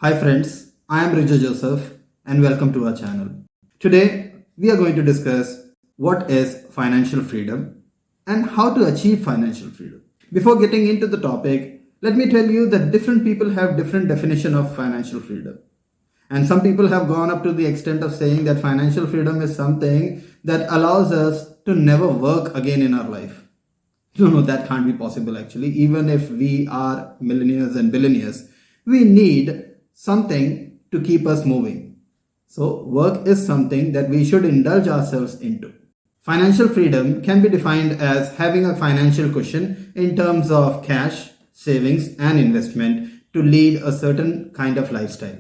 Hi friends, I am Rija Joseph and welcome to our channel. Today we are going to discuss what is financial freedom and how to achieve financial freedom. Before getting into the topic, let me tell you that different people have different definition of financial freedom. And some people have gone up to the extent of saying that financial freedom is something that allows us to never work again in our life. No, that can't be possible actually. Even if we are millionaires and billionaires, we need something to keep us moving. So, work is something that we should indulge ourselves into. Financial freedom can be defined as having a financial cushion in terms of cash, savings, and investment to lead a certain kind of lifestyle.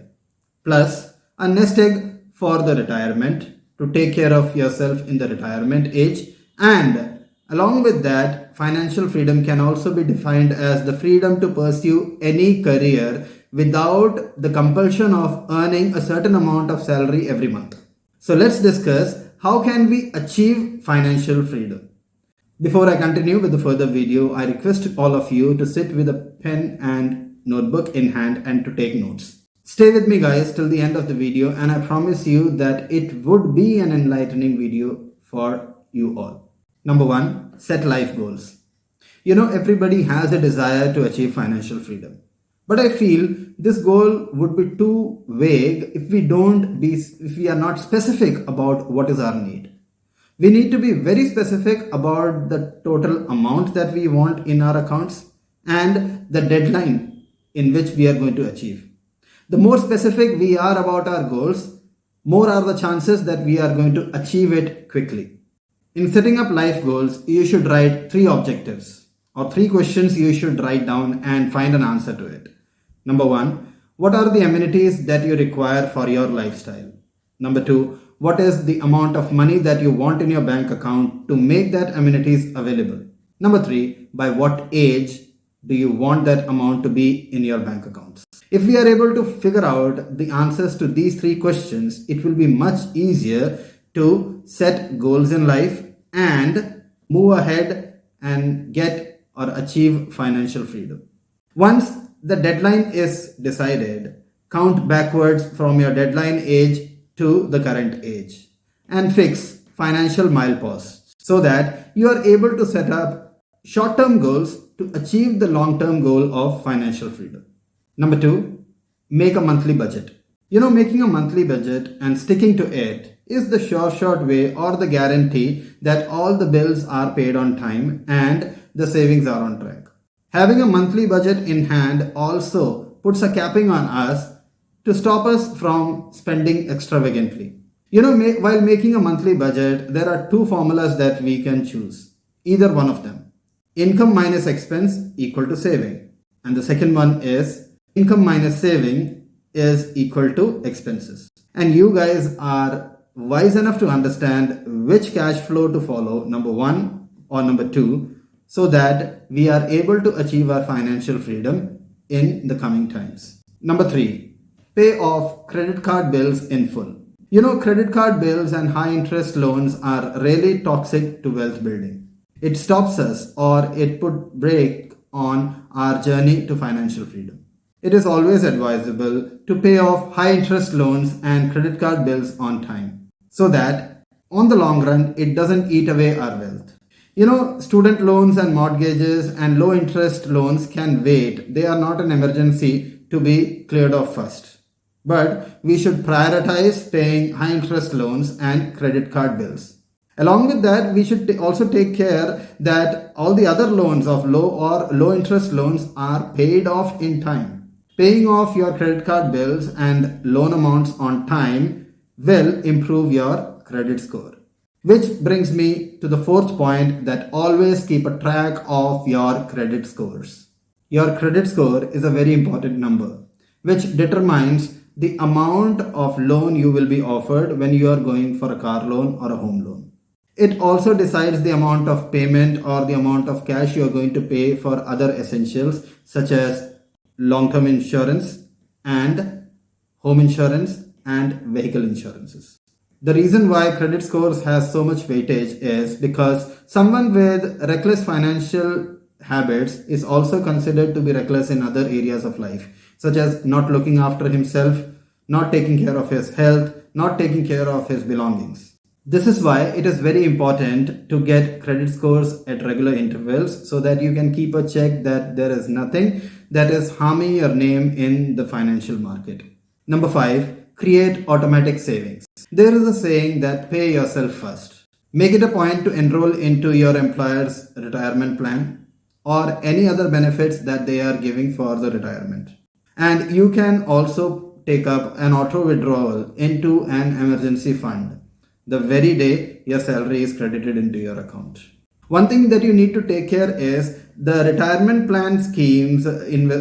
Plus, a nest egg for the retirement to take care of yourself in the retirement age. And along with that, financial freedom can also be defined as the freedom to pursue any career without the compulsion of earning a certain amount of salary every month. So let's discuss how can we achieve financial freedom. Before I continue with the further video, I request all of you to sit with a pen and notebook in hand and to take notes. Stay with me guys till the end of the video and I promise you that it would be an enlightening video for you all. Number 1, set life goals. Everybody has a desire to achieve financial freedom. But I feel this goal would be too vague if we are not specific about what is our need. We need to be very specific about the total amount that we want in our accounts and the deadline in which we are going to achieve. The more specific we are about our goals, more are the chances that we are going to achieve it quickly. In setting up life goals, you should write 3 objectives or 3 questions you should write down and find an answer to it. Number 1, what are the amenities that you require for your lifestyle? Number 2, what is the amount of money that you want in your bank account to make that amenities available? Number 3, by what age do you want that amount to be in your bank accounts? If we are able to figure out the answers to these 3 questions, it will be much easier to set goals in life and move ahead and get or achieve financial freedom. Once the deadline is decided, count backwards from your deadline age to the current age and fix financial mileposts so that you are able to set up short-term goals to achieve the long-term goal of financial freedom. Number 2, make a monthly budget. Making a monthly budget and sticking to it is the short way or the guarantee that all the bills are paid on time and the savings are on track. Having a monthly budget in hand also puts a capping on us to stop us from spending extravagantly. While making a monthly budget, there are 2 formulas that we can choose. Either one of them. Income minus expense equal to saving. And the second one is income minus saving is equal to expenses. And you guys are wise enough to understand which cash flow to follow, number 1 or number 2, so that we are able to achieve our financial freedom in the coming times. Number 3, pay off credit card bills in full. Credit card bills and high interest loans are really toxic to wealth building. It stops us or it put brake on our journey to financial freedom. It is always advisable to pay off high interest loans and credit card bills on time so that on the long run it doesn't eat away our wealth. Student loans and mortgages and low interest loans can wait. They are not an emergency to be cleared off first. But we should prioritize paying high interest loans and credit card bills. Along with that, we should also take care that all the other loans of low interest loans are paid off in time. Paying off your credit card bills and loan amounts on time will improve your credit score. Which brings me to the 4th point, that always keep a track of your credit scores. Your credit score is a very important number which determines the amount of loan you will be offered when you are going for a car loan or a home loan. It also decides the amount of payment or the amount of cash you are going to pay for other essentials such as long-term insurance and home insurance and vehicle insurances. The reason why credit scores has so much weightage is because someone with reckless financial habits is also considered to be reckless in other areas of life, such as not looking after himself, not taking care of his health, not taking care of his belongings. This is why it is very important to get credit scores at regular intervals so that you can keep a check that there is nothing that is harming your name in the financial market. Number 5, create automatic savings. There is a saying that pay yourself first. Make it a point to enroll into your employer's retirement plan or any other benefits that they are giving for the retirement. And you can also take up an auto withdrawal into an emergency fund the very day your salary is credited into your account. One thing that you need to take care is the retirement plan schemes,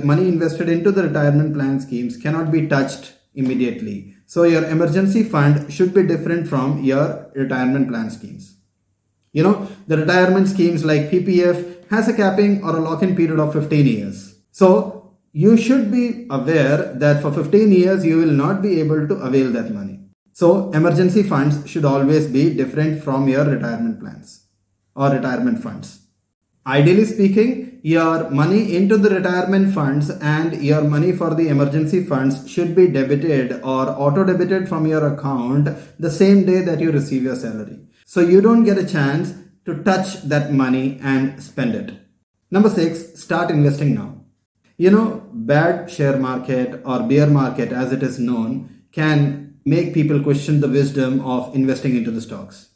money invested into the retirement plan schemes cannot be touched immediately. So your emergency fund should be different from your retirement plan schemes. The retirement schemes like PPF has a capping or a lock-in period of 15 years. So you should be aware that for 15 years you will not be able to avail that money. So emergency funds should always be different from your retirement plans or retirement funds. Ideally speaking, your money into the retirement funds and your money for the emergency funds should be debited or auto-debited from your account the same day that you receive your salary. So you don't get a chance to touch that money and spend it. Number 6, start investing now. Bad share market or bear market as it is known can make people question the wisdom of investing into the stocks.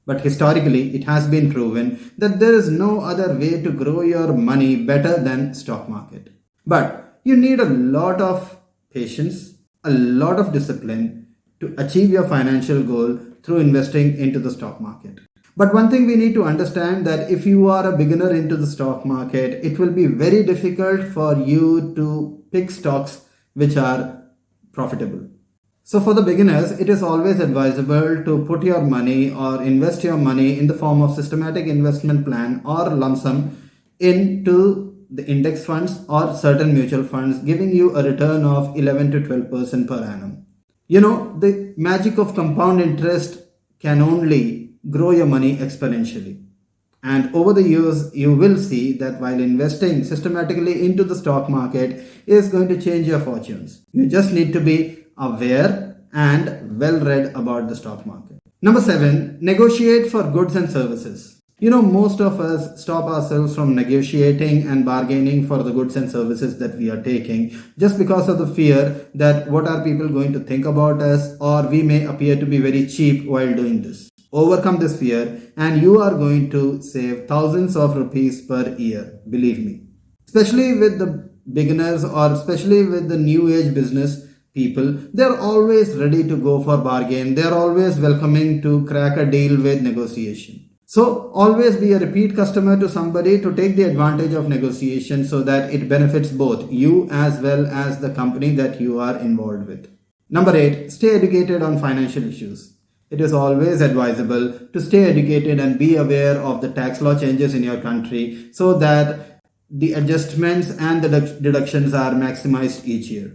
But historically, it has been proven that there is no other way to grow your money better than stock market. But you need a lot of patience, a lot of discipline to achieve your financial goal through investing into the stock market. But one thing we need to understand that if you are a beginner into the stock market, it will be very difficult for you to pick stocks which are profitable. So for the beginners, it is always advisable to put your money or invest your money in the form of systematic investment plan or lump sum into the index funds or certain mutual funds, giving you a return of 11 to 12% per annum. The magic of compound interest can only grow your money exponentially. And over the years, you will see that while investing systematically into the stock market is going to change your fortunes. You just need to be aware and well read about the stock market. Number 7, negotiate for goods and services. Most of us stop ourselves from negotiating and bargaining for the goods and services that we are taking just because of the fear that what are people going to think about us, or we may appear to be very cheap while doing this. Overcome this fear and you are going to save thousands of rupees per year, believe me. Especially with the beginners or especially with the new age business people, they're always ready to go for bargain. They're always welcoming to crack a deal with negotiation. So always be a repeat customer to somebody to take the advantage of negotiation so that it benefits both you as well as the company that you are involved with. Number 8, stay educated on financial issues. It is always advisable to stay educated and be aware of the tax law changes in your country so that the adjustments and the deductions are maximized each year.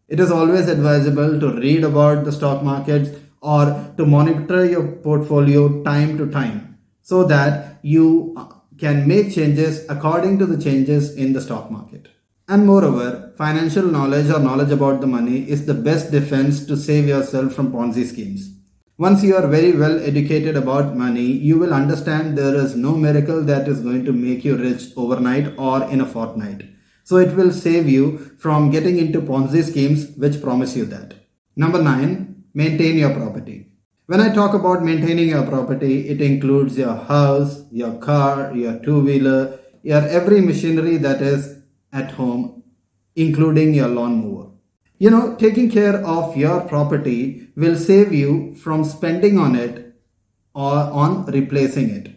It is always advisable to read about the stock markets or to monitor your portfolio time to time so that you can make changes according to the changes in the stock market. And moreover, financial knowledge or knowledge about the money is the best defense to save yourself from Ponzi schemes. Once you are very well educated about money, you will understand there is no miracle that is going to make you rich overnight or in a fortnight. So it will save you from getting into Ponzi schemes which promise you that. Number 9, maintain your property. When I talk about maintaining your property, it includes your house, your car, your two-wheeler, your every machinery that is at home, including your lawnmower. Taking care of your property will save you from spending on it or on replacing it.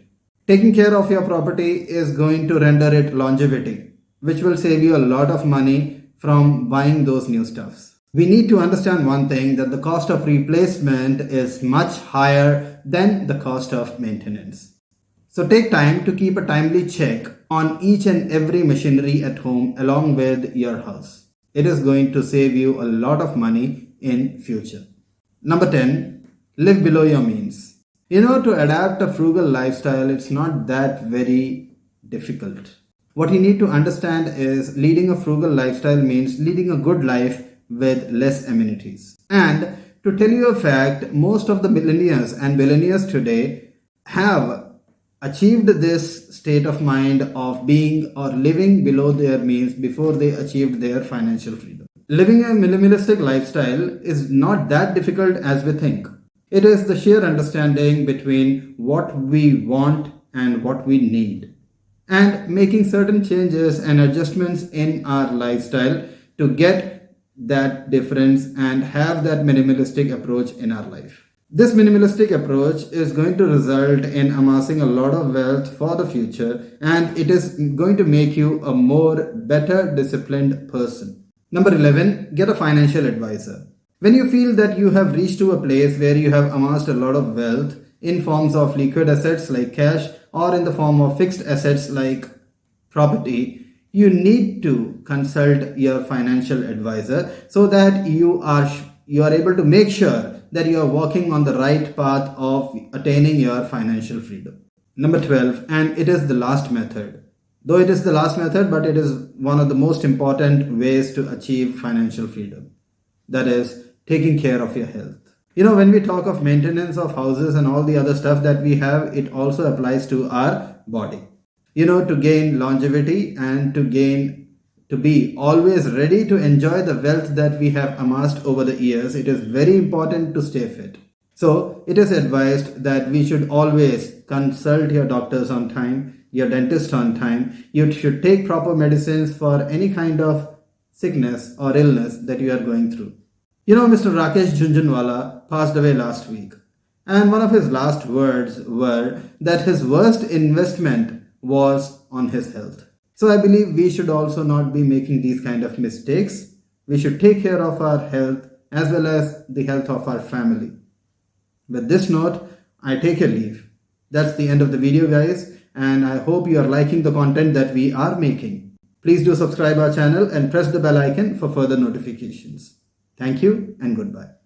Taking care of your property is going to render it longevity, which will save you a lot of money from buying those new stuffs. We need to understand one thing, that the cost of replacement is much higher than the cost of maintenance. So take time to keep a timely check on each and every machinery at home along with your house. It is going to save you a lot of money in future. Number 10, live below your means. To adapt a frugal lifestyle, it's not that very difficult. What you need to understand is leading a frugal lifestyle means leading a good life with less amenities. And to tell you a fact, most of the millionaires and billionaires today have achieved this state of mind of being or living below their means before they achieved their financial freedom. Living a minimalistic lifestyle is not that difficult as we think. It is the sheer understanding between what we want and what we need, and making certain changes and adjustments in our lifestyle to get that difference and have that minimalistic approach in our life. This minimalistic approach is going to result in amassing a lot of wealth for the future, and it is going to make you a more better disciplined person. Number 11, get a financial advisor. When you feel that you have reached to a place where you have amassed a lot of wealth in forms of liquid assets like cash or in the form of fixed assets like property, you need to consult your financial advisor so that you are able to make sure that you are walking on the right path of attaining your financial freedom. Number 12, and it is the last method. Though it is the last method, but it is one of the most important ways to achieve financial freedom. That is taking care of your health. When we talk of maintenance of houses and all the other stuff that we have, it also applies to our body. To gain longevity and to be always ready to enjoy the wealth that we have amassed over the years, it is very important to stay fit. So it is advised that we should always consult your doctors on time, your dentist on time. You should take proper medicines for any kind of sickness or illness that you are going through. Mr. Rakesh Jhunjhunwala passed away last week, and one of his last words were that his worst investment was on his health. So I believe we should also not be making these kind of mistakes. We should take care of our health as well as the health of our family. With this note, I take a leave. That's the end of the video, guys, and I hope you are liking the content that we are making. Please do subscribe our channel and press the bell icon for further notifications. Thank you and goodbye.